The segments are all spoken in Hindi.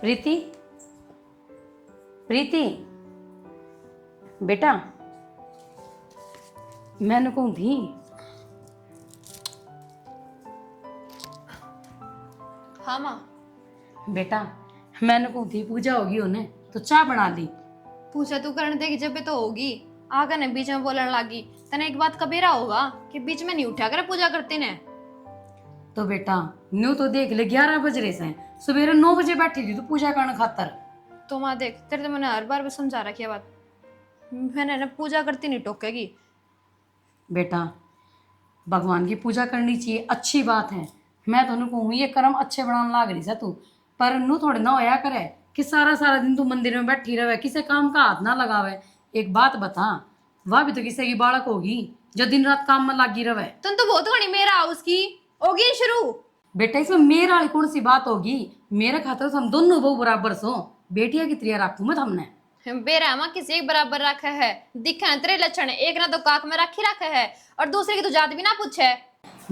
प्रीति, प्रीति बेटा, मैंने कहूँ थी हाँ माँ। बेटा, मैंने कहूँ थी पूजा होगी उन्हें तो चाय बना ली। पूछा तू करने देगी जब भी तो होगी। आकर ने बीच में बोलने लगी। तने एक बात कबीरा होगा कि बीच में नहीं उठा कर पूजा करते ने। तो बेटा न्यू तो देख ले 11 बज रहे से, सवेरे 9 बजे बैठी थी तू पूजा करने खातर। तो माँ देख, तेरे तो मैंने हर बार भी समझा रखी है बात। मैंने ना पूजा करती नहीं टोकेगी। बेटा भगवान की पूजा करनी चाहिए, अच्छी बात है। मैं तो कहूँ ये कर्म अच्छे बनाने लाग रही सा तू, पर नू थोड़े ना होया करे कि सारा सारा दिन तू मंदिर में बैठी रहे, किसी काम का हाथ ना लगावे। एक बात बता, वह भी तो किसी की बालक होगी जो दिन रात काम में लगी रहे। तुम तो बहुत घनी मेरा हाउस की होगी शुरू। बेटा इसमें मेरे वाली कौन सी बात होगी? मेरे खातर तो हम दोनों बहु बराबर सो, बेटिया की त्रिया रखू मत हमने। बेरा माँ किसी एक बराबर रखा है। दिखा तेरे लक्षण, एक ना तो काक में रखी रखा है और दूसरे की तो जात भी ना पूछे।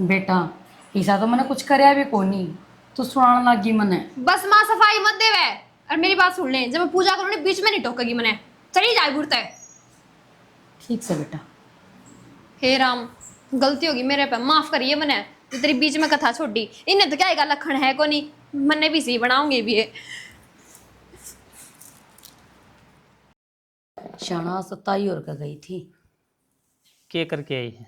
बेटा ऐसा तो मैंने कुछ करया भी कोनी, तू सुनाने लगी मने। बस माँ सफाई मत देवे और मेरी बात सुन ले। जब मैं पूजा करूँ बीच में नहीं टोकेगी मैंने। चली जाए बुरते। ठीक से बेटा। हे राम, गलती होगी मेरे पे, माफ करिए मैंने तो तेरी बीच में कथा छोड़ी। इन्हें तो क्या लखन है को नहीं, मन्ने भी सही बनाऊंगी भी ये। शाना तो ताई और का गई थी। के करके आई है?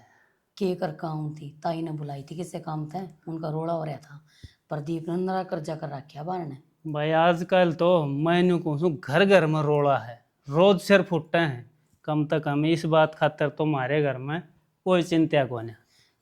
के कर काम थी, ताई ने बुलाई थी किससे काम था, उनका रोड़ा हो रहा था। प्रदीप ने नरा कर्जा कर रखा बार ने। भाई आजकल तो मैंने कहूँ घर घर में रोड़ा है, रोज सिर फुटते हैं। कम से कम इस बात खातर तुम्हारे घर में कोई चिंता को नहीं।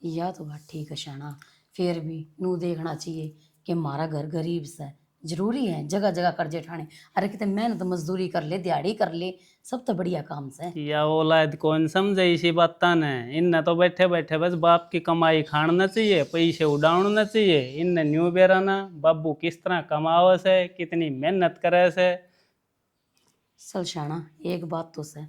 या तो बात ठीक है शाना, फिर भी नू देखना चाहिए कि हमारा घर गरीब से जरूरी है जगह जगह कर्जे ठाने। अरे कितने मेहनत मजदूरी कर ले, दिहाड़ी कर ले, सब तो बढ़िया काम से। या औलाद कौन समझे इसी बात ने? इनने तो बैठे बैठे बस बाप की कमाई खाना चाहिए, पैसे उड़ाना चाहिए। इनने न्यू बेराना बाबू किस तरह कमावे से, कितनी मेहनत करे से। चल शाना एक बात तो से,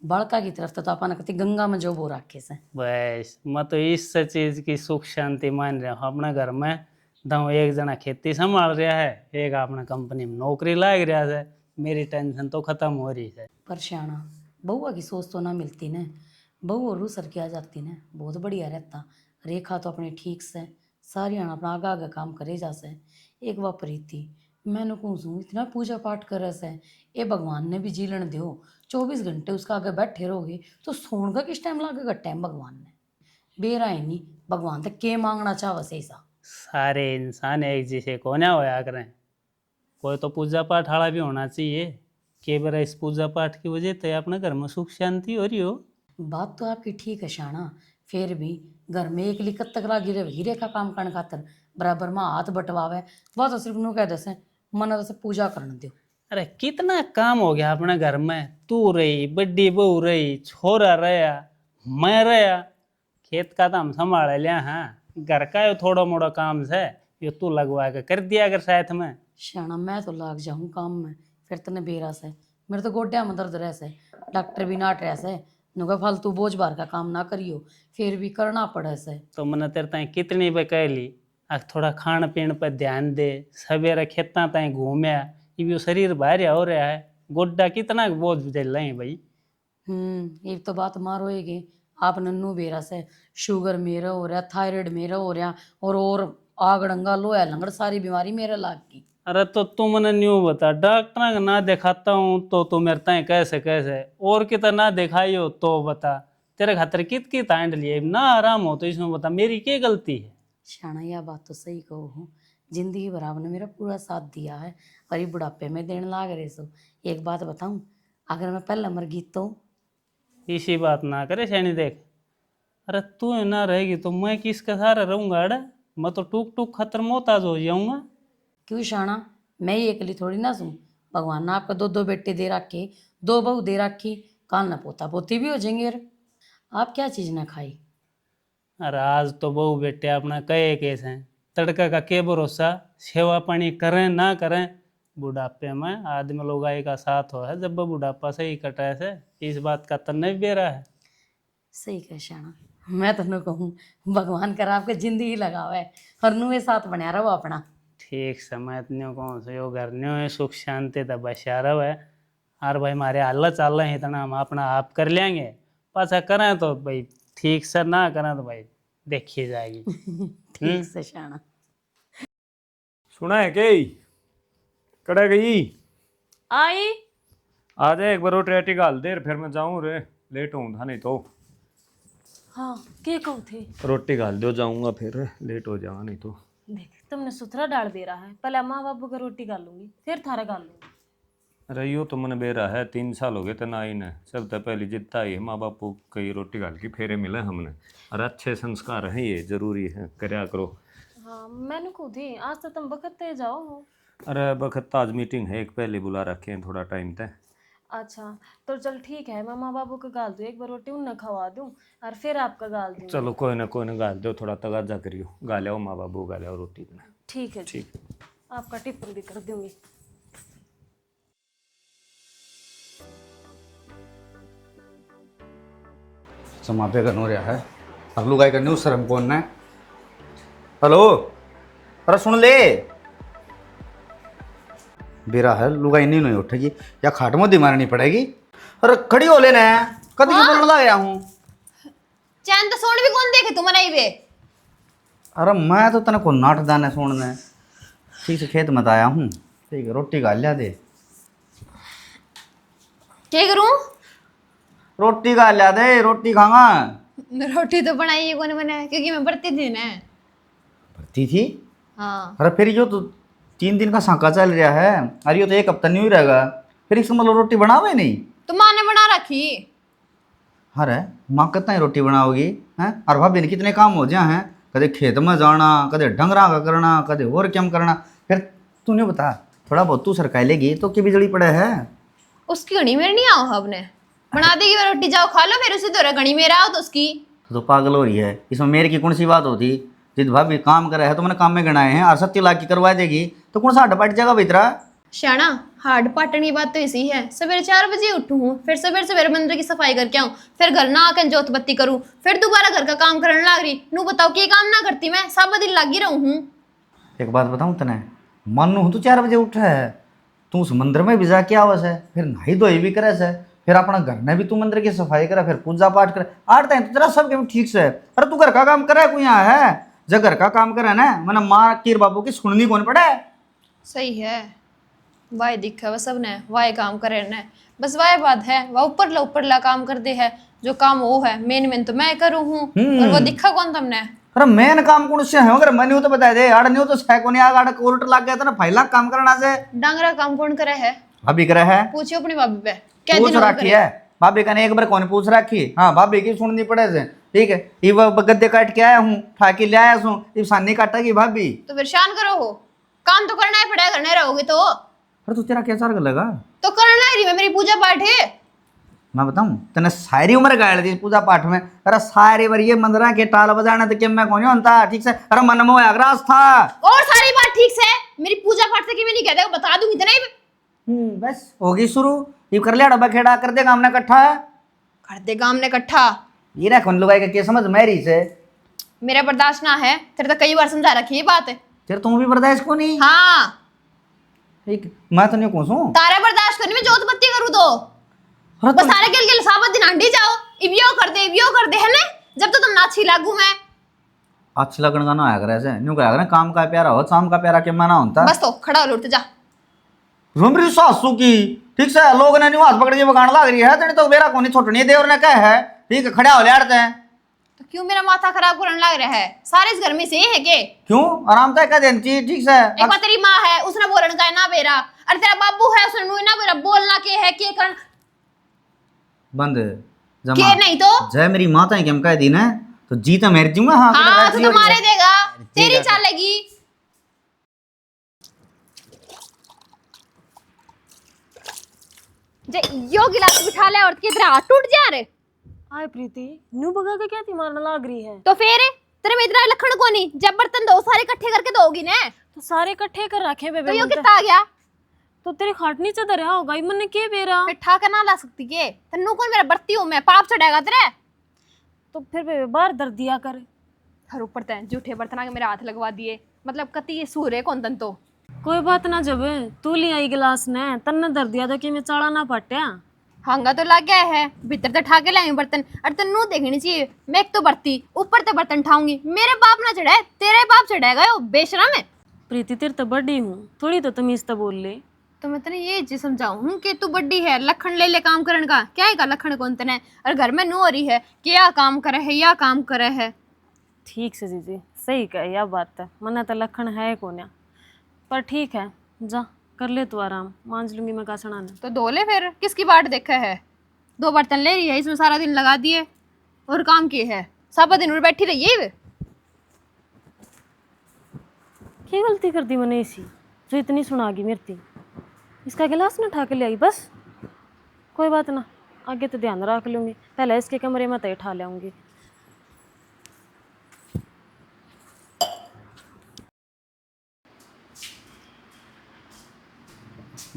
बड़का की तरफ तो अपन कति गंगा में जो बो रखे से। बस मैं तो इस चीज की सुख शांति मान रहा हूँ। अपने घर में दाऊ एक जना खेती संभाल रहा है, एक अपने कंपनी में नौकरी लाग रहा है। मेरी टेंशन तो खत्म हो रही है। पर शाना बउआ की सोच तो ना मिलती ने, बहू और रूसर की आ जाती ने, बहुत बढ़िया रहता। रेखा तो अपने ठीक से सारी अपना आगा आगा काम करे जा से। एक बार प्रीति मैंने कहूँ इतना पूजा पाठ करे से, ये भगवान ने भी जीलन दो। 24 घंटे उसका आगे बैठे रहोगे तो सोन का किस टाइम लागेगा टाइम भगवान ने। बेरा है नहीं, भगवान तक के मांगना चाह वैसे ऐसा। सारे इंसान एक जैसे को ना होया करें, कोई तो पूजा पाठ वाला भी होना चाहिए। के बार इस पूजा पाठ की वजह से अपने घर में सुख शांति हो रही हो। बात तो आपकी ठीक है शाना, फिर भी घर में एक लिकत तक लागी रहे हीरे का काम करने खातर बराबर में हाथ बटवावे। वह तो सिर्फ नू कह दसे मन से पूजा करने दो। अरे कितना काम हो गया अपने घर में। तू रही, बड्डी बहू रही, छोरा रहा, मैं रहा। खेत का तो हम संभाल लिया। हाँ, घर का यो थोड़ा मोड़ा काम से यो तू लगवा के कर दिया अगर साथ में। शाना मैं तो लाग जाऊं काम में, फिर तने बेरा से मेरे तो गोड्या में दर्द रह से, डॉक्टर भी नाट रह से, नुका फालतू बोझ बार का काम ना करियो, फिर भी करना पड़े से। तो मैंने तेरे ताई कितनी बार कह ली थोड़ा खान पीन पर ध्यान दे। सवेरे खेता ताई घूमया, ये भी शरीर भारी हो रहा है। गोड्डा कितना बोझ झेल रहे भाई। ये तो बात मारो है। आप नन्नू बेरा से शुगर मेरा हो रहा, थायराइड मेरा हो रहा, और आगड़ंगा लोया लंगड़ सारी बीमारी मेरे लाग की। अरे तो तू मैंने न्यू बता, डॉक्टर का ना दिखाता हूँ तो तू मेरे ताई कैसे कैसे और कितना ना दिखाई हो तो बता। तेरे खातर कित की तांड लिए ना आराम हो तो इसमें बता मेरी क्या गलती है? शाना यह बात तो सही कहो हूँ, जिंदगी भर आपने मेरा पूरा साथ दिया है और ये बुढ़ापे में देने लाग रहे सो। एक बात बताऊं, अगर मैं पहले मर गई तो। इसी बात ना करे सैनी देख। अरे तू ना रहेगी तो मैं किसके सहारे रहूंगा? अरे मैं तो टूक टूक खतर मोहताज हो जाऊंगा। क्यों शाना, मैं ही अकेली थोड़ी ना सूं। भगवान ने आपको दो दो बेटे दे रखे, दो बहू दे रखी, काल ना पोता पोती भी हो जाएंगे। यार आप क्या चीज़ ना खाई। अरे आज तो बहू बेटे अपना कहे केस हैं, तड़का का के भरोसा। सेवा पानी करें ना करें, बुढ़ापे में आदमी लोग आई का साथ हो है जब वो बुढ़ापा से ही कटा से। इस बात का तन्ने भी बेरा है। सही कह शाना, मैं तो कहूँ भगवान कर आपके जिंदगी लगावे और नुए साथ बना रहो अपना। ठीक समय इतने कौन से यो करने है सुख शांति तो बशारव है। और भाई हमारे हालत चाल रहे हैं इतना हम अपना आप कर लेंगे, पासा करें तो भाई ठीक से, ना करें तो भाई देखी जाएगी। ठीक से शाना। सुना है के कड़ा गई आई आ जाए एक बार रोटी गाल देर फिर मैं जाऊं रे, लेट हूं था नहीं तो। हाँ के कहू थे। रोटी गाल दो जाऊंगा फिर लेट हो जाऊंगा नहीं तो। देख तुमने सुथरा डाल दे रहा है, पहले माँ बाबू का रोटी गाल लूंगी फिर थारा गाल लूंगी। अरे यो तो मैंने बेरा है 3 साल हो गए तना आई ने, सब तो पहले जितना ही माँ बापू कई रोटी गाल की फेरे मिले हमने। और अच्छे संस्कार हैं ये जरूरी है करया करो। हाँ मैंने खुद ही आज तो तुम बखत ते जाओ हो। अरे बखत आज मीटिंग है एक पहले बुला रखे हैं थोड़ा टाइम तक। अच्छा तो चल ठीक है, मैं माँ बाबू का गाल दूँ, एक बार रोटी उन्हें खवा दूँ और फिर आपका गाल दूँ। चलो कोई ना गाल दो, थोड़ा तगाजा करियो, गाले माँ बाबू गाले रोटी बना। ठीक है जी, ठीक। आपका टिफिन भी कर दूंगी। समापे करनो रहा है अब लुगाई करनी उस शर्म कौन ने। हेलो अरे सुन ले बेरा है लुगाई नहीं नहीं उठेगी या खाट मोदी मारनी पड़ेगी। अरे खड़ी हो लेना कभी हाँ? बोलने लग गया हूँ चैन तो सोन भी कौन देखे तुम नहीं वे। अरे मैं तो तने को नाट दाने सुनने ठीक से खेत मत आया हूँ। ठीक है रोटी खा लिया दे। क्या करूं? रोटी खा लिया दे, रोटी खाऊंगा। रोटी तो बनाई है कौन बनाया, क्योंकि मैं बढ़ती थी ना। भर्ती थी? हाँ। अरे फिर यो तो 3 दिन का सांका चल रहा है, अरे यो तो 1 हफ्ता नहीं ही रहेगा, फिर इसका मतलब रोटी बनावे नहीं? तो माँ ने बना रखी। अरे माँ कितना ही रोटी बनाओगी हैं? और भाभी ने कितने काम हो जाए हैं, कदे खेत में जाना, कदे डंगरा का करना, कदे और क्या करना। फिर तूने बता थोड़ा बहुत तू सरकाई लेगी तो की बिजली पड़े है। उसकी घड़ी मेरे नहीं आओ अब ने बना देगी वो रोटी, जाओ खा लो, फिर उसी तरह घड़ी मेरा आओ तो उसकी। तो पागल हो रही है, इसमें मेरे की कौन सी बात होती? जिद भाभी काम करे है तो मैंने काम में गिनाए हैं और 70 लाख की करवा देगी तो कौन सा हट पट जाएगा भीतरा। श्याणा हार्ड पाटन की बात तो इसी है, सवेरे 4 बजे उठूं हूँ, फिर सवेरे सवेरे मंदिर की सफाई करके आऊँ, फिर घर ना आकर जोत बत्ती करूँ, फिर दोबारा घर का काम करने लग रही। नू बताओ क्या काम ना करती मैं, सब दिन लगी रहूँ हूँ। एक बात बताऊँ तने, मानू तू 4 बजे उठा है, तू उस मंदिर में भी जाके आवस है, फिर नहाई धोई भी करे से, फिर अपना घर में भी तू मंदिर की सफाई करे, फिर पूजा पाठ करे, 8 टाइम तो तेरा सब के ठीक से। अरे तू घर का काम करे कोई यहाँ है? जब घर का काम करे ना मैंने माँ कीर बाबू की सुननी कौन पड़े। सही है, वाह दिखा वह सब ने, वाह काम करे ने, बस वाह बात है, वह ऊपर ला काम कर दे है, जो काम वो है मेन तो मैं करूँ हूँ, और वो दिखा कौन तुमने? अरे मेन काम कौन से है? अगर मैंने तो बता दे आड़ नहीं तो सह को नहीं आड़ कोर्ट लग गया था ना, फाइला काम करना से। डांगरा काम कौन करे है? भाभी करे है, पूछियो अपनी भाभी पे क्या पूछ दिन रखी है भाभी का ने एक बार कौन पूछ रखी। हाँ भाभी की सुननी पड़े से, ठीक है। ये गद्दे काट के आया हूँ, ठाकी ले आया हूँ, ये सानी काटेगी भाभी तो फिर शान करो हो, काम तो करना ही पड़ेगा, करने रहोगे तो। अरे तू तेरा क्या चार लगा तो करना ही मेरी पूजा पाठ है। मैं बताऊं तेने सारी उम्र गाड़ दी पूजा पाठ में। अरे सारी बार ये मंदिरा के टाल बजाना तो क्या मैं कौन होता ठीक से। अरे मन में अग्रास था और सारी बात ठीक से, मेरी पूजा पाठ से कि मैं नहीं कहता, बता दूंगी इतना ही। बस होगी शुरू, ये कर लिया डब्बा खेड़ा कर देगा हमने इकट्ठा, कर देगा हमने इकट्ठा। ये ना कौन लुगाई का क्या समझ मेरी से? मेरा बर्दाश्त ना है, तेरे तो कई बार समझा रखी है बात है। तेरे तुम भी बर्दाश्त को नहीं? हाँ ठीक, मैं तो नहीं कहूँ तारा बर्दाश्त करनी, मैं जोत बत्ती करूँ तो बस सारे के साबत दिन अंडी जाओ, इबियो कर दे है ना, जब तो तुम ना अच्छी लागू मैं। अच्छी लगन का ना आया करे से, न्यू कहा काम का प्यारा हो, शाम का प्यारा के मना होता। बस तो खड़ा हो लुट जा रुमरी सासू की ठीक से लोग ने हाथ पकड़ के बगान लग रही है, तेरे तो मेरा कोनी छोटनी देवर ने कहा है ठीक है खड़ा हो लेते हैं। तो क्यों मेरा माथा खराब करने लग रहा है? सारे इस घर में से है के? क्यों आराम तक कह देती ठीक से। एक बार तेरी माँ है उसने बोलन का है ना बेरा, अरे तेरा बाबू है उसने नुई ना बेरा बोलना के है के कर बंद के जमा नहीं तो जय मेरी माता है कि हम कह दी ना तो जीता मेर दूंगा। हाँ हाँ तो तुम्हारे देगा, तेरी चलेगी। जे यो गिलास बिठा ले और तेरा हाथ टूट जा रे। आए प्रीति नू बगा के क्या थी मारने लग रही है? तो फिर तेरे में इतना लखन को नहीं, जब बर्तन दो सारे इकट्ठे करके दोगी ना तो सारे इकट्ठे कर रखे बेबे। तो यो कितना आ गया? तो तेरे खाट नीचे धरा होगा, मैंने के बेरा फिर ठा के ना ला सकती के, तन्नू कौन मेरा बरती हूं मैं, पाप चढ़ेगा तेरे। तो फिर बेबे बाहर दर्द दिया कर। हर ऊपर तय झूठे बर्तन के मेरे हाथ लगवा दिए, मतलब कति सूर है कौन तन तो कोई बात ना, जब तू ले आई गिलास ने तन्ने धर दिया तो कि मैं चाड़ा ना पट्या। हांगा तो लग गया है, भीतर तो ठा के लाए बर्तन। अरे तन्नू देखनी चाहिए, मैं एक तो बरती ऊपर तो बर्तन ठाऊंगी। मेरे बाप ना चढ़ाए, तेरे बाप चढ़ाएगा यो बेशरम है। प्रीति तेरे तो बड़ी हूँ, थोड़ी तो तमीज तो बोल ले। तो मैं तने ये चीज समझाऊं कि तू बड्डी है, लखन ले ले काम करन का क्या है का लखन कौन तने। और घर में नू हो रही है कि या काम करे है या काम करे है। ठीक से जीजी, सही कहे यह बात है, मना तो लखन है कोन्या, पर ठीक है, जा कर ले तू आराम, मांझ लूंगी मैं कासना ने। तो धो ले फिर, किसकी बाट देखा है। 2 बर्तन ले रही है, इसमें सारा दिन लगा दिए और काम किए है, सब दिन उड़ बैठी रही है। क्या गलती कर दी मैंने इसी जो इतनी सुनागी मेरी। इसका गिलास ना उठा के ले आई बस। कोई बात ना, आगे तो ध्यान रख लूंगी, पहले इसके कमरे में तो उठा ले आऊंगी।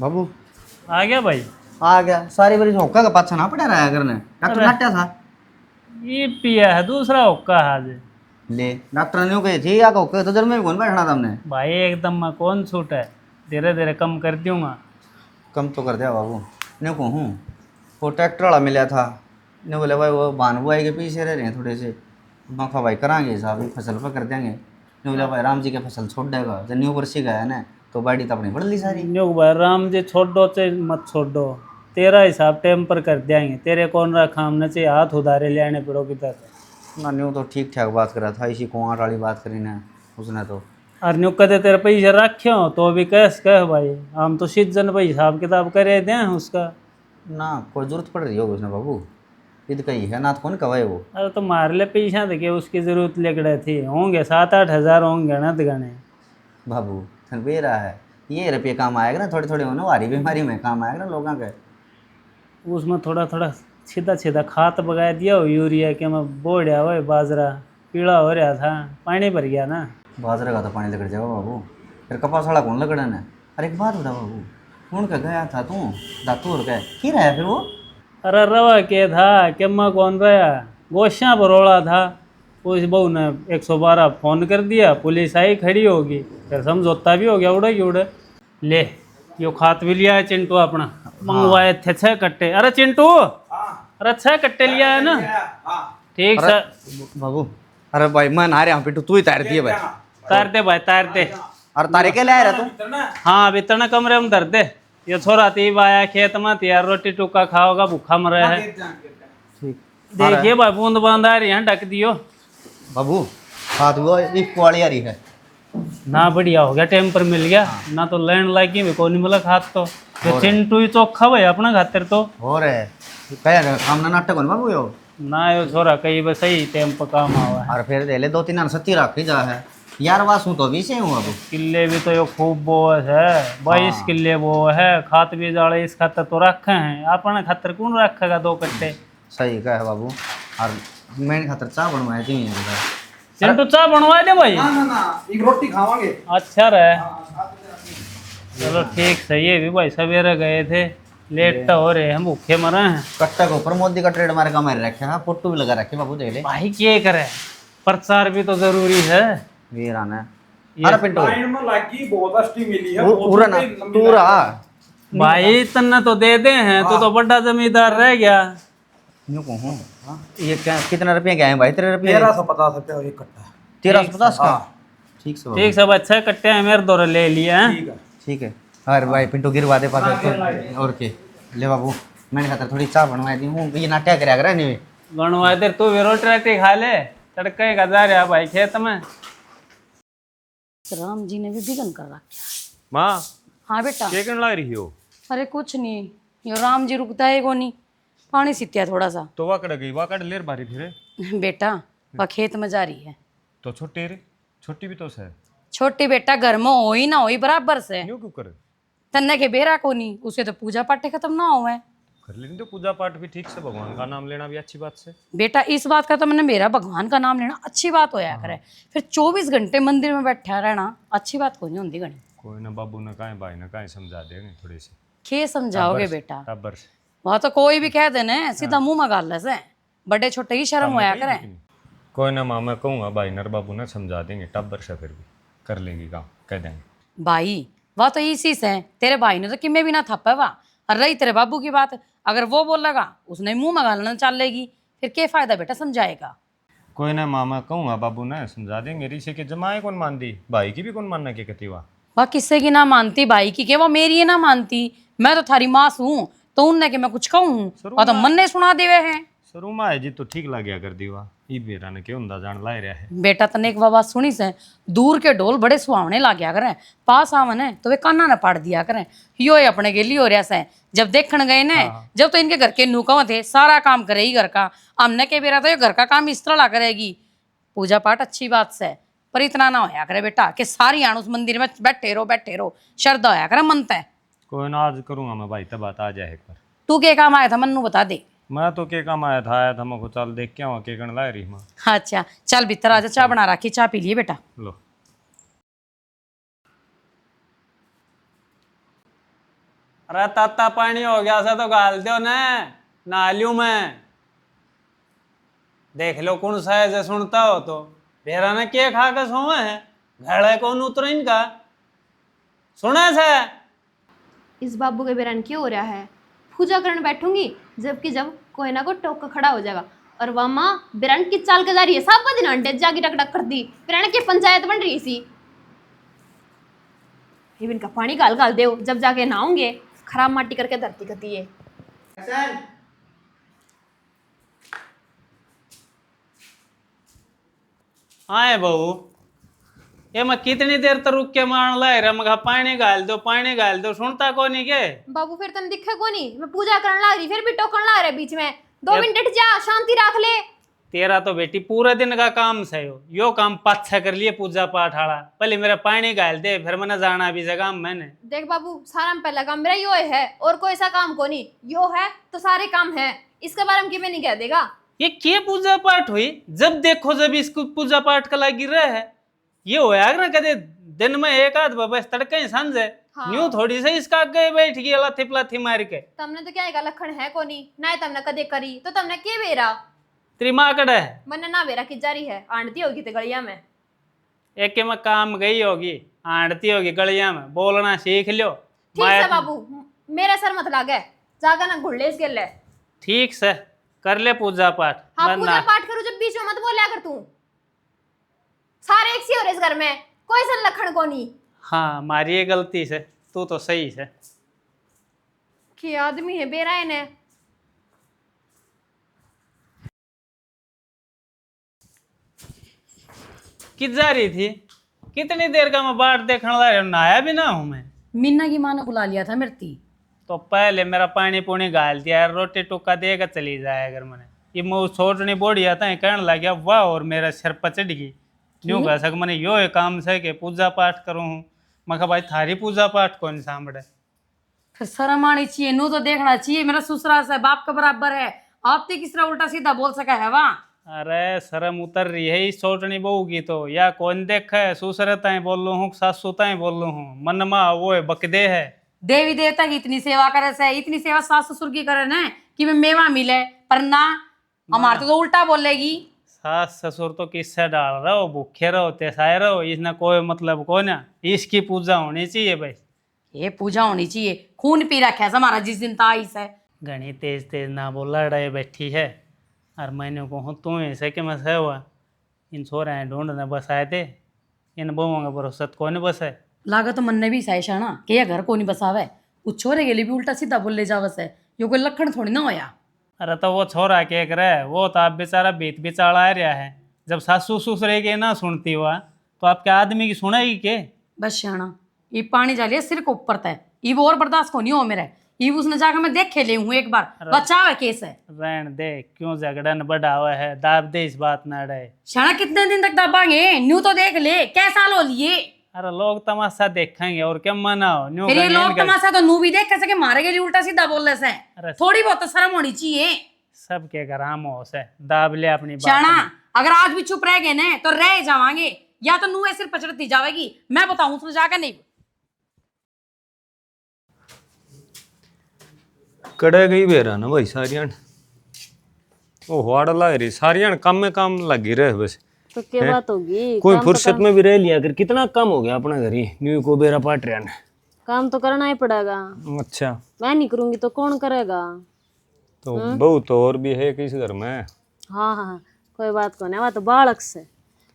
बाबू आ गया भाई। आ गया, सारी बारी होका का पाछा ना पड़ा रहा करने। डॉक्टर नाट्या था ये पिया है दूसरा हुक्का आज। ले, डॉक्टर ने कही थी या होका तो जर में कौन बैठना था हमने। भाई एकदम मैं कौन छूट है, धीरे धीरे कम कर दूंगा। कम तो कर दिया बाबू। ने कहूँ वो ट्रैक्टर वाला मिला था, ने बोले भाई वो भान बुआई के पीछे रह रहे हैं थोड़े से, मौका भाई करांगे साहब, फसल पर कर देंगे। ने बोला भाई राम जी के फसल छोड़ देगा, जब न्यू वर्षी गया है ना तो बाड़ी तो अपनी बढ़ ली सारी। न्यू भाई राम जी छोड़ दो चाहे मत छोड़ दो, तेरा हिसाब टाइम पर कर देंगे। तेरे कौन रखा, हमने चाहिए हाथ उधारे ले आने पड़ो किधर। ना न्यू तो ठीक ठाक बात करा था, इसी कुआं वाली बात करी ना उसने तो। और न्यू कदे तेरे पैसे रखे हो तो भी कैस कह भाई, हम तो सीजन भाई हिसाब किताब करे दें उसका। ना कोई जरूरत पड़ रही होगी उसने बाबू, ईद कही है ना तो कौन कवाए वो। अरे तो मार ले पैसा देखे, उसकी जरूरत लेकर थी, होंगे 7-8 हज़ार होंगे ना गणे। बाबू थन बे रहा है, ये रुपये काम आएगा ना, थोड़े थोड़े होने वाली बीमारी में काम आएगा ना लोगों के। उसमें थोड़ा थोड़ा सीधा सीधा खाद बगा दिया हो यूरिया के, मैं बोड़िया हो बाजरा पीला हो रहा था, पानी भर गया ना। बाजरे का तो पानी लगड़ जाएगा बाबू, फिर कपास वाला कौन लगड़ा ना। अरे एक बात बता बाबू, कौन का गया था तू दातूर का की रहा है फिर वो। अरे रवा के था कि मैं कौन रहा, गोशियाँ बरोड़ा था। उस बहू ने 112 फ़ोन कर दिया, पुलिस आई खड़ी होगी, फिर समझौता भी हो गया, उड़े की उड़े। ले यो खात भी लिया है चिंटू अपना, मंगवाए थे 6 कट्टे। अरे चिंटू, अरे 6 कट्टे लिया है ना, ठीक सर बाबू। अरे भाई मैं ना रहा पिट्टू, तू ही तार दिए भाई। तार दे भाई तार दे। और तारे के लाया रहा तू। हाँ अभी तना कमरे में धर दे, ये छोरा तीब आया खेत में यार, रोटी टुक्का खाओगा भूखा मर रहा है। देखिए भाई बूंद बांद आ रही है, ढक दियो बाबू। हाथ वो एक वाली आ रही है ना, बढ़िया हो गया टाइम पर मिल गया ना, तो लैंड लाइक भी कौन नहीं मिला खात तो। ये चिंटू ही चोखा भाई अपना खातिर तो हो रहे कह काम ना नाटक होने बाबू यो ना, यो छोरा कहीं बस सही टाइम पर काम आवा है। और फिर दे ले 2-3 सत्ती रखी जा है यार, वासू तो भी से हूँ अब। किले भी तो यो खूब बो है, 22 किले बो है, खात भी जाड़े इस खातर तो रखे हैं, अपने खातर कौन रखेगा 2 कट्टे। सही कहा बाबू। और मैंने खातर चाह बनवाई थी चिंटू चाय बनवा दे भाई। ना एक रोटी खावांगे। अच्छा रहे, चलो ठीक सही है भी भाई, सवेरे गए थे, लेट तो हो रहे हैं, भूखे मरे हैं। कट्टा के ऊपर मोदी का ट्रेड मार का मार रखे है, फोटो भी लगा रखे बाबू देख ले। भाई क्या करे, प्रचार भी तो जरूरी है। वीरान है। अरे पिंटू लाइन में लगी बहुत अस्टी मिली है, पूरा ना तू रहा भाई तन्ने तो दे दे हैं, तो बड़ा जमींदार रह गया। यूँ कहूँ ये क्या कितना रुपये गए हैं भाई तेरे रुपये। 1350 रुपया एक कट्टा। 1350 का। ठीक से ठीक सब अच्छा कट्टे हैं, मेरे दौरे ले लिए हैं। ठीक है। ठीक है। अरे भाई पिंटू गिरवा दे पाते और के ले बाबू, मैंने कहा थोड़ी चाय बनवाई दी हूँ, ये नाट्या कराया करा नहीं बनवा दे तू भी, रोटी राटी खा ले, तड़के का जा रहा भाई खेत में। राम जी ने भी बिगन कर रखा। माँ हाँ बेटा। क्या करने लग रही हो। अरे कुछ नहीं, यो राम जी रुकता है को नहीं, पानी सीतिया थोड़ा सा। तो वाकड़ गई, वाकड़ लेर बारी फिर। बेटा वह खेत में जा रही है। तो छोटी रे, छोटी भी तो है। छोटी बेटा घर में हो ही ना हो ही बराबर से, यूँ क्यों करे। तन्ने के बेरा को नहीं, उसे तो पूजा पाठ खत्म ना हुआ है। कर लेनी तो पूजा पाठ भी ठीक से, भगवान का नाम लेना भी अच्छी बात से। बेटा इस बात का तो मैंने, मेरा भगवान का नाम लेना अच्छी बात होया करे, फिर 24 घंटे मंदिर में बैठा रहना अच्छी बात को नहीं होती गणी। कोई ना बाबू ने कहीं भाई ने कहीं समझा देंगे थोड़ी सी। खे समझाओगे बेटा, टब्बर से वहाँ तो कोई भी कह देने सीधा मुंह में गाल से, बड़े छोटे की शर्म होया करे। कोई ना माँ मैं कहूँगा भाई नर बाबू ने समझा देंगे टब्बर से, फिर भी कर लेगी काम, कह देंगे। भाई वह तो इसी से है, तेरे भाई ने तो किमे भी ना थप्पा वा। और रही तेरे बाबू की बात, अगर वो बोलेगा उसने मुंह में गालना चल लेगी, फिर क्या फायदा बेटा समझाएगा। कोई ना मामा कहूँगा बाबू ने समझा देंगे। ऋषि के जमाए कौन मान दी, भाई की भी कौन मानना के कती हुआ। वह किससे की ना मानती भाई की, के वो मेरी है ना मानती। मैं तो थारी माँ हूँ, तो उनने के मैं कुछ कहूँ और तो मन ने सुना देवे हैं। शुरू में है जी तो ठीक लग गया कर दीवा, ई बेरा ने क्यों अंदा जान ला रहा है। बेटा तने एक बात सुनी से, दूर के ढोल बड़े सुहावने ला गया करें, पास आवन है तो वे काना न पाड़ दिया करें। यो ही अपने के लिए हो रहा से, जब देखने गए ने जब तो इनके घर के नूकव थे, सारा काम करेगी घर का। हमने के बेरा तो ये घर का काम इस तरह ला करेगी। पूजा पाठ अच्छी बात से, पर इतना ना होया करे बेटा कि सारी आण उस मंदिर में बैठे रहो, श्रद्धा होया करे मन तय। कोई ना आज करूँगा मैं भाई, तब बात आ जाए एक बार। तू के काम आया था मन्नू बता दे। मैं तो के काम आया था मैं को चल देख के आवा के गण ला रही माँ। अच्छा चल भीतर आजा, चाय बना रखी, चाय पी लिए बेटा। लो अरे ताता पानी हो गया सा तो गाल दो न, नहा लूं मैं। देख लो कौन सा है, सुनता हो तो भेरा ने के खा के सोवे है, घड़े कौन उतर इनका सुना से। इस बाबू के बेरन क्यों हो रहा है। पूजा करने बैठूंगी जबकि जब कोई ना कोई टोक कर खड़ा हो जाएगा। और वह माँ बेरन की चाल के जा रही है, सब दिन अंडे जागी टक टक कर दी। बेरन की पंचायत बन रही सी, इनका पानी गाल गाल दे, जब जाके नहाओगे खराब माटी करके धरती करती है। आए बहू, ये मैं कितनी देर तक रुक के मारन ला रहा, मैं पानी गाल दो, सुनता को नहीं के। बाबू फिर तुम दिखे को नहीं, मैं पूजा करने लग रही फिर भी टोकन लग रहा बीच में। 2 मिनट हट जा, शांति रख ले। तेरा तो बेटी पूरे दिन का काम से यो काम पाछा कर लिए पूजा पाठ आला। पहले मेरा पानी गाल दे, फिर मैंने जाना भी जगह मैंने। देख बाबू, सारा में पहला काम मेरा यो है और कोई सा काम को नहीं। यो है तो सारे काम है, इसके बारे में किमें नहीं कह देगा। ये क्या पूजा पाठ हुई, जब देखो जब इसको पूजा पाठ का लगी रहे है। ये होया ना कदे दिन में एक आध बस तड़के ही संझे। हाँ। न्यू थोड़ी सी इसका आगे बैठ गई लाथी पलाथी मार के। तमने तो क्या लखन है को नहीं ना, तमने कदे करी तो तमने के बेरा तेरी माँ कड़ा है मैंने ना बेरा की जारी है, आंटी होगी ते गलिया में। एक के में काम गई होगी, आंटती होगी गलिया में, बोलना सीख लो। ठीक है बाबू, मेरे सर मत लागे, जागा ना घुड़ले इसके ले। ठीक से कर ले पूजा पाठ। हाँ वरना- पूजा पाठ करूँ, जब बीच में मत बोलिया कर तू। सारे एक सी हो रहे इस घर में, कोई सन लखन को नहीं। हाँ मारी ये गलती से, तू तो सही से। कि आदमी है बेरा ने। कित जा रही थी, कितनी देर का मैं बाट देखने ला रहा हूँ, नहाया भी ना हूँ मैं। मीना की माँ ने बुला लिया था मेरी। तो पहले मेरा पानी पुनी गाल दिया, रोटी टुक्का देकर चली जाए अगर मैंने। ये मुँह छोटनी बोड़ी आता है कहने लग गया वाह, और मेरा सिर पर चढ़ गई। यूँ कह सक मैंने यो है काम से कि पूजा पाठ करूँ हूँ। मैं कहा भाई थारी पूजा पाठ कौन सामने। फिर शर्म आनी चाहिए, नू तो देखना चाहिए, मेरा ससुराल से बाप का बराबर है। आप तो किस तरह उल्टा सीधा बोल सका है वहाँ। अरे शर्म उतर रही है इस छोटनी बहू की तो, या कौन देखा है, ससुर ताई बोल लू हूँ सासू ताई बोल लू हूँ, मन मा वो है बकदे है। देवी देवता की इतनी सेवा करे से, इतनी सेवा सास ससुर की करे ना कि मैं मेवा मिले, पर ना हमारे तो उल्टा बोलेगी। सास ससुर तो किससे डाल रहो, भूखे रहो तेसाए रहो, इसने कोई मतलब को ना। इसकी पूजा होनी चाहिए भाई। ये पूजा होनी चाहिए, खून पी रखा है हमारा जिस दिन ताईस है। घनी तेज तेज ना बोला रहे बैठी है। और मैंने कहूँ तू ऐसे कि मैं सह हुआ इन छोरे ढूंढने बस आए थे, इन बहुओं का भरोसा कौन बस है। लागा तो मन ने भी साइशा ना कि ये घर को नहीं बसावे, उस छोरे के लिए भी उल्टा सीधा बोल ले जावस है। यो कोई लक्षण थोड़ी ना होया। अरे तो वो छोरा क्या करे, वो तो आप बेचारा बीत बिचाड़ा आ रहा है। जब सासू ससुर के ना सुनती हुआ तो आपके आदमी की सुनेगी के। बस शाना ये पानी डालिए सिर को ऊपर तय, ये वो और बर्दाश्त को नहीं हो मेरे। ये उसने जाकर मैं देख ले हूँ एक बार, बचावे केस है। रहन दे, क्यों झगड़न बढ़ा हुआ है, दाब दे इस बात ना रहे। शाना कितने दिन तक दबाएंगे, न्यू तो देख ले कैसा लो लिए। अरे लोग तमाशा देखेंगे और क्या मनाओ न्यू फिर ये का लोग नींद का- तमाशा तो नू भी देख सके, मारे के लिए उल्टा सीधा बोलने से अरे थोड़ी बहुत तो शर्म होनी चाहिए। सबके घर आम हो से दाब ले अपनी बात। शाना अगर आज भी चुप रह गए ना तो रह जावांगे, या तो नू सिर पचड़ती जावेगी, मैं बताऊं उसने जाकर नहीं। कड़े गई बेरा ना भाई सारियान, ओ हाड़ ला रही सारियान काम में काम लगी रहे बस। तो क्या बात होगी, कोई काम तो फुर्सत में भी रह लिया कर, कितना कम हो गया अपना घर ही न्यू को बेरा पाट रहा ने। काम तो करना ही पड़ेगा, अच्छा, मैं नहीं करूंगी तो कौन करेगा। तो बहू तो और भी है किस घर में। हाँ हाँ हाँ, कोई बात को नहीं, वह तो बालक से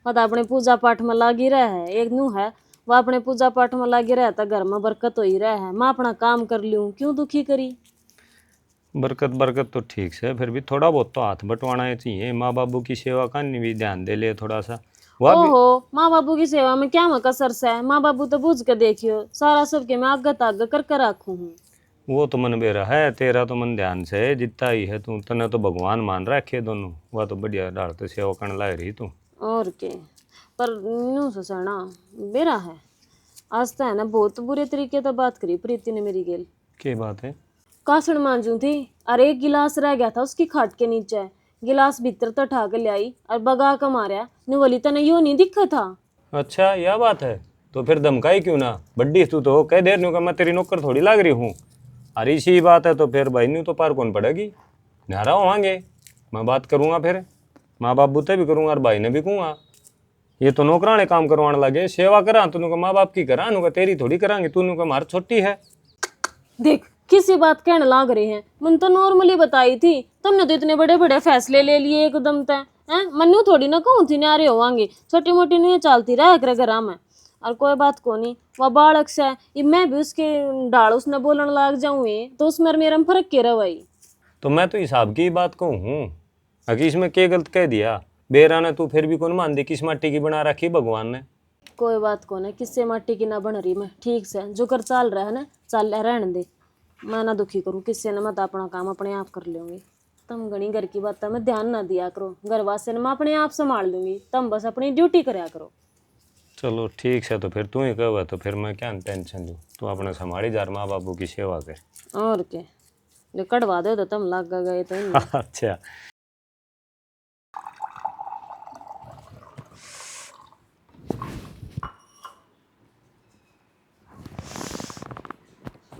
वह तो अपने पूजा पाठ में लागी रहे है। एक नू है वह अपने पूजा पाठ में लागी रहे तो घर में बरकत हो ही रहे है। मैं अपना काम कर लूँ, क्यों दुखी करी। बरकत बरकत तो ठीक से, फिर भी थोड़ा बहुत तो हाथ बंटवाना ही चाहिए। माँ बाबू की सेवा का भी ध्यान दे ले थोड़ा सा। वह भी ओहो, माँ बाबू की सेवा में क्या मैं कसर से है। माँ बाबू तो बुझ के देखियो, सारा सबके मैं आगे तागे कर रखू हूँ। वो तो मन बेरा है, तेरा तो मन ध्यान से है, जितना ही है तू, तने तो भगवान मान रखे दोनों। वह तो बढ़िया डाल तो सेवा करने लाग रही तू। और के पर न्यू ससना बेरा है आज तो है ना, बहुत बुरे तरीके तो बात करी प्रीति ने मेरी गेल। क्या बात है। कासड़ मांजू थी और एक गिलास रह गया था उसकी खाट के नीचे, गिलास भीतर तो उठा के ले आई और बगा के मारा। नुवली तने यो नहीं दिखा था। अच्छा यह बात है, तो फिर धमकाई क्यों ना, बड्डी तू तो कह देर न्यू का मैं तेरी नौकर थोड़ी लाग रही हूँ। अरे इसी बात है तो फिर भाई न्यू तो पार कौन पड़ेगी, नारा होवांगे। मैं बात करूँगा फिर माँ बाप बुते भी करूँगा और भाई ने भी कहूँगा। ये तो नौकराने काम करवाने लगे, सेवा करा तू का माँ बाप की करा, नुका तेरी थोड़ी करांगे, तू का मार छोटी है। देख किसी बात कहने लाग रहे हैं, मन तो नॉर्मली बताई थी, तुमने तो इतने बड़े बड़े फैसले ले लिए एकदम तय हैं। मनु थोड़ी ना कहूँ थी न्यारे होवांगे, छोटी मोटी नहीं चलती रह कर घर में। और कोई बात को नहीं, वह बालक से ये मैं भी उसके डाल उसने बोलने लाग जाऊँ तो उसमें मेरे में फर्क के रवाई। तो मैं तो हिसाब की बात कहूँ, अगर इसमें क्या गलत कह दिया बेरा ने, तू फिर भी कौन मान दे किस माटी की बना रखी भगवान ने। कोई बात को नहीं, किससे माटी की ना बन रही मैं, ठीक से जो कर चाल रहा है ना चाल रहने दे, मैं ना दुखी करूँ किससे ना। मैं तो अपना काम अपने आप कर लूँगी, तुम घनी घर की बात में ध्यान ना दिया करो, घर वास्ते मैं अपने आप संभाल लूँगी, तुम बस अपनी ड्यूटी कराया करो। चलो ठीक है, तो फिर तू ही कह, तो फिर मैं क्या टेंशन लूँ, तू अपने संभाली जार माँ बाबू की सेवा कर। और क्या, जो कटवा दो तो तुम लग गए तो नहीं। अच्छा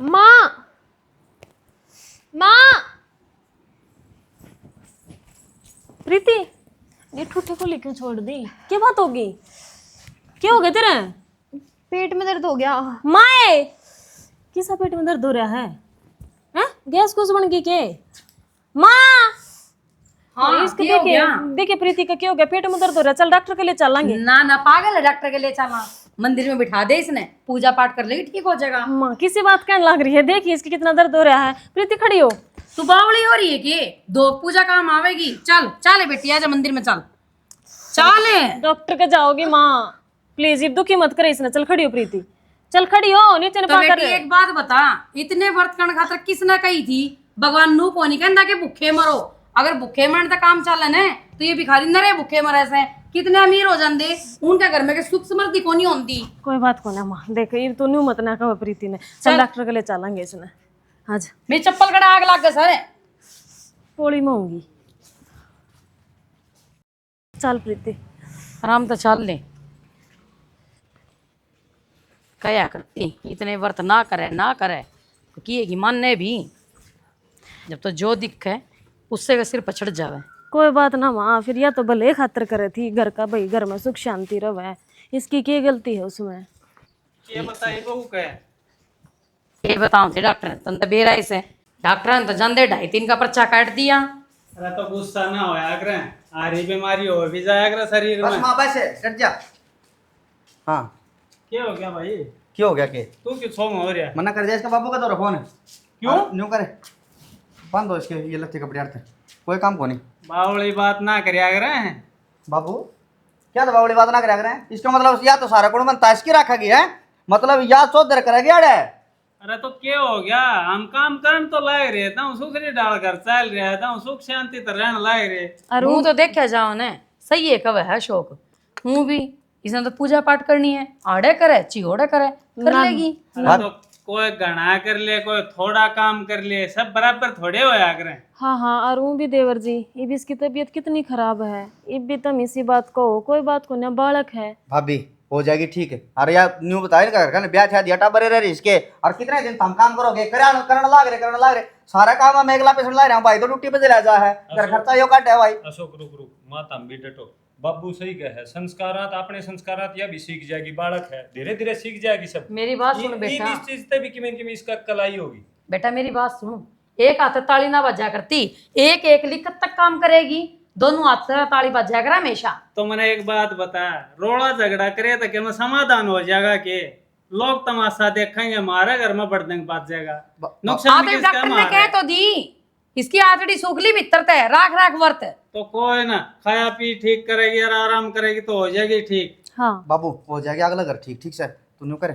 माँ माँ प्रीति ये ठूठे को लेकर छोड़ दी, क्या बात होगी, क्या हो गया तेरा। पेट में दर्द हो गया। माए किसा पेट में दर्द हो रहा है, हैं? गैस कुछ बन गई के माँ। हाँ, इसके क्या हो देखिए गया? देखिए प्रीति का क्या हो गया, पेट में दर्द हो रहा है, चल डॉक्टर के लिए चलेंगे। ना ना पागल है, डॉक्टर के लिए चलना, मंदिर में बिठा दे इसने, पूजा पाठ कर लेगी ठीक हो जाएगा। माँ किसी बात कहने लग रही है, देखिए इसकी कितना दर्द हो रहा है। प्रीति खड़ी हो, तू बावली हो रही है कि दो पूजा काम आवेगी। चल चल बेटी आजा मंदिर में चल चल। डॉक्टर के जाओगी माँ, प्लीज ये दुखी मत करे इसने। चल खड़ी हो प्रीति, चल खड़ी हो, नीचे तो पा कर। बेटी एक बात बता, इतने व्रत करने खातर किसने कही थी, भगवान नू को नहीं कहता कि भूखे मरो। अगर भूखे मरने का काम चले न तो ये भिखारी न रहे भूखे मरे से, कितने अमीर हो जाते, उनके घर में के सुख समृद्धि को नहीं होती। कोई बात को ना माँ, देख ये तो न्यू मत ना कहो प्रीति ने। चल डॉक्टर के लिए चलेंगे इसने आज। मेरी चप्पल कड़ा आग लग गया सर, पोड़ी में होंगी। चल प्रीति आराम तो चल ले। कया करती इतने व्रत ना करे तो किएगी मानने भी, जब तो जो दिखे उससे का सिर पछड़ जावे। कोई बात ना माँ, फिर या तो भले खातर करे थी घर का, भाई घर में सुख शांति रहे, इसकी क्या गलती है उसमें। ये बताइए बहू क्या ये बताओ थे डॉक्टर तुम तो बेरा से, डॉक्टर ने तो जंदे 2.5-3 का पर्चा काट दिया। अरे तो गुस्सा ना होया करे, आ रही बीमारी हो भी जाया करे शरीर बस में। माँ बस है, डट जा। हाँ क्या हो गया भाई, क्या हो गया के तू क्यों सोम हो रहा है? मना कर दिया, इसका बाबू का तो फोन है। क्यों? न्यू करे बंद हो इसके ये लत्ते कपड़े यार, कोई काम को नहीं। बावली बात ना करया करे हैं। बाबू क्या दबा बड़ी बात ना करा करें, इसका मतलब या तो सारा गुण बनता इसकी रखा गया है, मतलब या चौधर करेगी अड़े। अरे तो क्या हो गया, हम काम करन तो लाए रहे था, सुखरी डाल कर चल रहा था, सुख शांति तो रहने लाए रहे। अरे हूँ तो देखा जाओ ने सही है कब है शौक, हूँ भी इसने तो पूजा पाठ करनी है, आड़े करे चिहोड़े करे कर लेगी। अरे तो कोई घना कर ले, कोई थोड़ा काम कर ले, सब बराबर थोड़े होया करें। हाँ हाँ, और वो भी देवर जी, ये भी इसकी तबीयत कितनी खराब है, ये भी तुम इसी बात को, कोई बात को ना, बालक है। भाभी हो जाएगी ठीक है। अरे यार न्यू बताया ना घर ब्याह ठा दिया बरे रहे इसके, और कितने दिन तुम काम करोगे, करने लाग रहे सारा काम हम एकला पे सुन ला रहे हैं भाई, तो ड्यूटी पे चला जा है, घर खर्चा यो काट है भाई। अशोक रुक रुक, माता हम भी डटो, बाबू सही कहे, संस्कारात अपने संस्कारात यह भी सीख जाएगी, बालक है धीरे धीरे सीख जाएगी सब। मेरी बात सुन बेटा, इस चीज से भी कि इसका कलाई होगी। बेटा मेरी बात सुन, एक हाथ से ताली ना बजा करती, एक एक लिखत तक काम करेगी, दोनों हाथ से ताली बजा कर हमेशा। तो मैंने एक बात बता, रोड़ा झगड़ा करे तो क्या मैं समाधान हो जाएगा के? लोग तमाशा देखेंगे, हमारे घर में बड़दंग बात जाएगा। नुकसान तो किसका डॉक्टर ने हमारा? कह तो दी, इसकी आंतड़ी सूखली भीतर है, राख राख वर्त। तो कोई ना, खाया पी ठीक करेगी और आराम करेगी तो हो जाएगी ठीक। हाँ बाबू हो जाएगा अगला घर ठीक, ठीक से तू न्यू करे,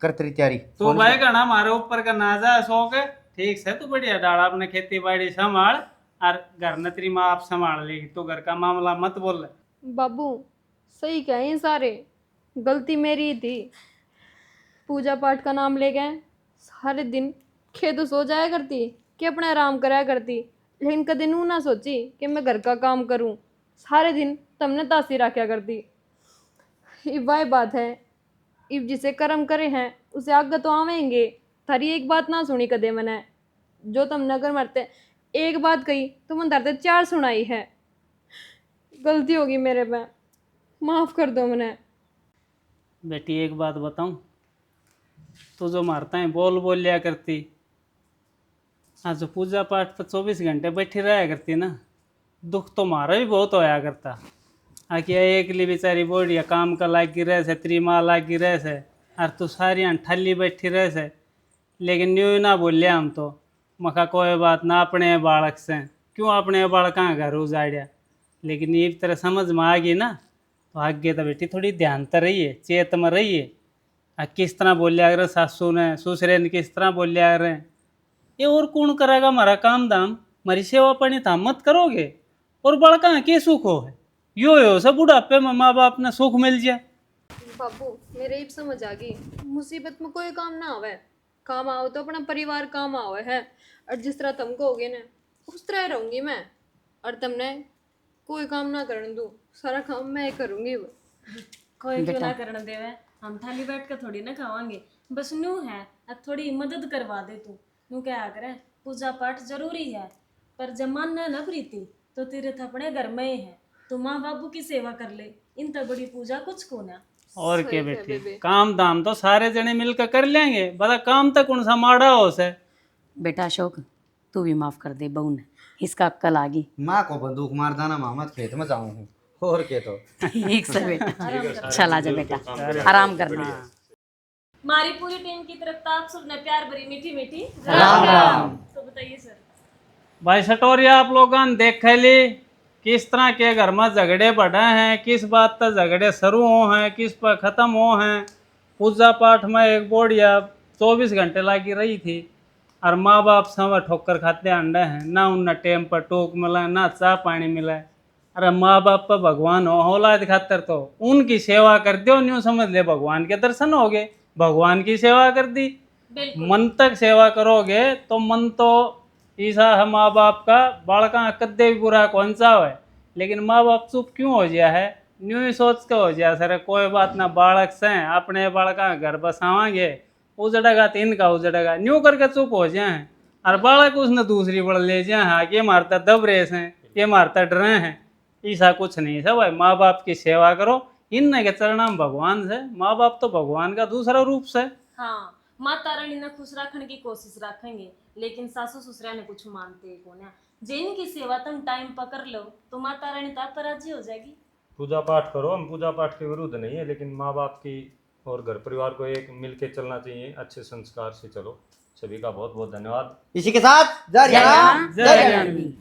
कर तेरी तैयारी। तू भाई का ना हमारे ऊपर का नाजा शौक है, ठीक से तू बढ़िया डाला अपने खेती बाड़ी संभाल, और घर न तेरी माँ आप संभाल लेगी, तो घर का मामला मत बोल। बाबू सही कहें सारे, गलती मेरी ही थी। पूजा पाठ का नाम ले गए, सारे दिन खेत सो जाया करती कि अपना आराम कराया करती, लेकिन कभी नू ना सोची कि मैं घर का काम करूं। सारे दिन तुमने तासी रखा करती। इब वही बात है, इब जिसे कर्म करे हैं उसे आगे तो आवेंगे। थारी एक बात ना सुनी कदे मैंने, जो तुम नगर मरते एक बात कही तो मन दर्द चार सुनाई है। गलती होगी मेरे पे, माफ कर दो मैंने। बेटी एक बात बताऊं, तू जो मारता है बोल बोल लिया करती, आज जो पूजा पाठ पर 24 घंटे बैठी रहा करती ना, दुख तो मारा भी बहुत होया करता। आखिर एक ली बेचारी बोढ़िया काम का लागी रह से, तेरी माँ लागी रह से, और तू सारी ठल्ली बैठी रह से। लेकिन न्यू ना बोलिए हम तो, मखा कोई बात ना, अपने बालक से क्यों अपने बालक घर उजाड़िया। लेकिन ये तरह समझ में आ गई ना, तो आगे तो बेटी थोड़ी ध्यान तो रहिए, चेत में रहिए। किस तरह बोलिया अगर सासू ने ससुरे ने किस तरह बोलिया अगर, ये और कौन करेगा हमारा काम दाम, हमारी सेवा पानी था मत करोगे, और बड़का के सुख हो है, यो सब बुढ़ापे में माँ बाप ने सुख मिल जाए। बाबू मेरे ही समझ आ गई, मुसीबत में कोई काम ना आवे, काम आओ तो अपना परिवार काम आओ है। और जिस तरह तुम कहोगे ना उस तरह रहूंगी मैं, और तुमने कोई काम ना करने दो, सारा काम मैं ही करूंगी। कोई क्यों ना करने देवे, हम थाली बैठ कर थोड़ी ना खावांगे। बस नू है अब थोड़ी मदद करवा दे तू, नू क्या करे, पूजा पाठ जरूरी है, पर जब मन है ना प्रीति तो तीर्थ अपने घर में ही है, तू माँ बाबू की सेवा कर ले, इन तक बड़ी पूजा कुछ को ना। और क्या बेटी, काम दाम तो सारे जने मिलकर कर लेंगे, बता काम तक कौन सा माड़ा हो से। बेटा अशोक तू भी माफ कर दे, बहू ने इसका अक्कल आ गई। माँ को बंदूक मार दाना मामा खेत में जाऊँ हूँ, और के तो ठीक से बेटा, चला जा बेटा, आराम करना। हमारी पूरी टीम की तरफ तो आप सबने प्यार भरी मीठी मीठी राम राम। तो बताइए सर। भाई सटोरिया आप लोगों ने देख ली किस तरह के घर में झगड़े बढ़े हैं, किस बात पर झगड़े शुरू हो हैं, किस पर ख़त्म हो हैं। पूजा पाठ में एक बोढ़िया 24 घंटे लगी रही थी, और माँ बाप सब ठोकर खाते अंडे हैं, ना उन्हें टेम पर टोक मिला, ना चाह पानी मिला। अरे माँ बाप पर भगवान हो औलाद खातर, तो उनकी सेवा कर दो, न्यू समझ ले भगवान के दर्शन हो गए, भगवान की सेवा कर दी। मन तक सेवा करोगे तो मन तो ईसा है माँ बाप का, बालका कदे भी बुरा कौन सा है। लेकिन माँ बाप चुप क्यों हो गया है, न्यू ही सोच के हो गया सर कोई बात ना, बालक से अपने बालका घर बसावांगे, उजड़ेगा तो इनका उजड़ेगा, न्यू करके चुप हो जाए हैं। और बालक उसने दूसरी बड़ ले जाए हैं, ये मारता दब रहे हैं, ये मारता डरे हैं, ऐसा कुछ नहीं है भाई। माँ बाप की सेवा करो, इनने के चरणम भगवान से, माँ बाप तो भगवान का दूसरा रूप से। हाँ, माता रानी ने खुश रखने की कोशिश रखेंगे, लेकिन सासू ससुरा ने कुछ मानते को ना। जिन की सेवा तुम टाइम पकड़ लो तो माता रानी तो आप पर राजी हो जाएगी। पूजा पाठ करो, हम पूजा पाठ के विरुद्ध नहीं है, लेकिन माँ बाप की और घर परिवार को एक मिल के चलना चाहिए, अच्छे संस्कार से चलो। सभी का बहुत बहुत धन्यवाद। इसी के साथ जय राम, जय जय राम। जानवी।